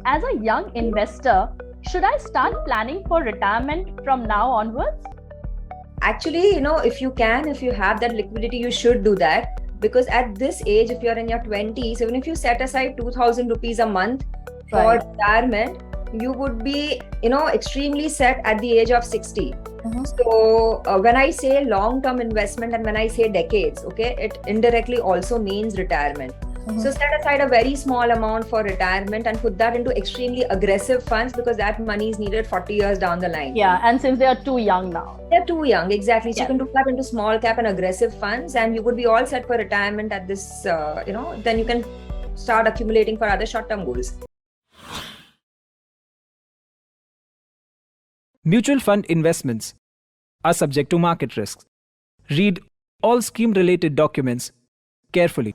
As a young investor, should I start planning for retirement from now onwards? Actually, if you can, if you have that liquidity, you should do that. Because at this age, if you're in your 20s, even if you set aside 2,000 rupees a month for Right. retirement, you would be, extremely set at the age of 60. Mhm. So when I say long-term investment and when I say decades, okay, it indirectly also means retirement. So set aside a very small amount for retirement and put that into extremely aggressive funds because that money is needed 40 years down the line. Yeah, and since they are too young now. They're too young, exactly. So Yes. you can do that into small cap and aggressive funds, and you would be all set for retirement at this, then you can start accumulating for other short-term goals. Mutual fund investments are subject to market risks. Read all scheme-related documents carefully.